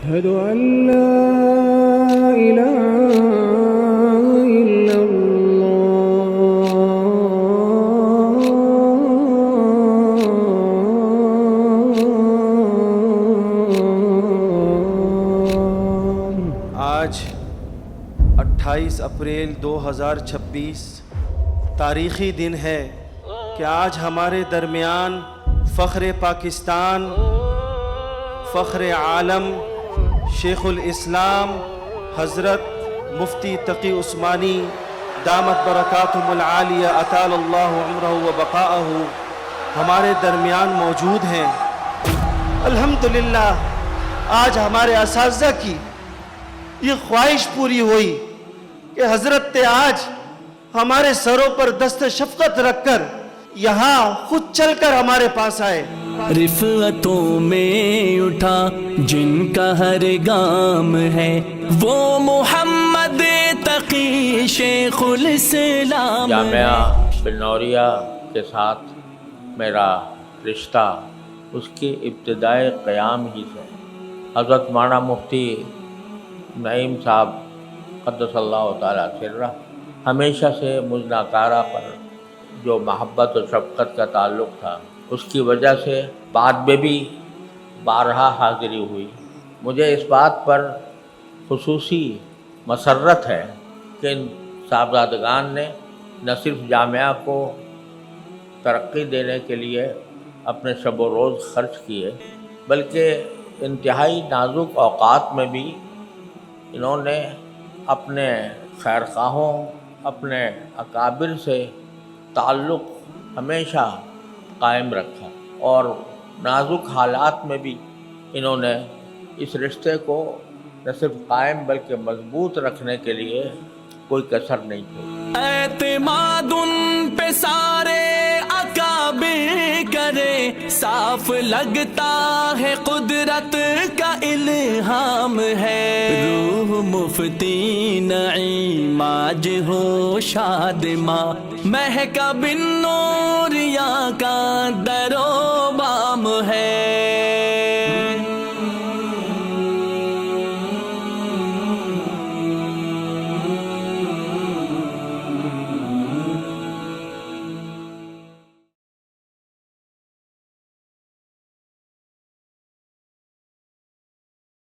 أشهد أن لا إله إلا الله. آج 28 اپریل 2026 تاریخی دن ہے کہ آج ہمارے درمیان فخر پاکستان، فخر عالم، شیخ الاسلام حضرت مفتی تقی عثمانی دامت برکاتہم العالیہ اطال اللہ عمرہ و بقاءہ ہمارے درمیان موجود ہیں۔ الحمدللہ آج ہمارے اساتذہ کی یہ خواہش پوری ہوئی کہ حضرت آج ہمارے سروں پر دست شفقت رکھ کر یہاں خود چل کر ہمارے پاس آئے۔ رفعتوں میں اٹھا جن کا ہر گام ہے وہ محمد تقی شیخ الاسلام۔ جامعہ بلنوریہ کے ساتھ میرا رشتہ اس کی ابتدائے قیام ہی سے حضرت مولانا مفتی نعیم صاحب قدس اللہ تعالیٰ سرہ ہمیشہ سے مجھ ناکارہ پر جو محبت و شفقت کا تعلق تھا اس کی وجہ سے بعد میں بھی بارہا حاضری ہوئی۔ مجھے اس بات پر خصوصی مسرت ہے کہ ان صاحبزادگان نے نہ صرف جامعہ کو ترقی دینے کے لیے اپنے شب و روز خرچ کیے بلکہ انتہائی نازک اوقات میں بھی انہوں نے اپنے خیرخواہوں، اپنے اکابر سے تعلق ہمیشہ قائم رکھا اور نازک حالات میں بھی انہوں نے اس رشتے کو نہ صرف قائم بلکہ مضبوط رکھنے کے لیے کوئی کسر نہیں چھوڑی۔ اعتماد ان پہ سارے اکابر کرے، صاف لگتا ہے قدرت کا الہام ہے۔ روح مفتی نعیم آج ہو شادماں، مہکا بن نوریا کا در و بام ہے۔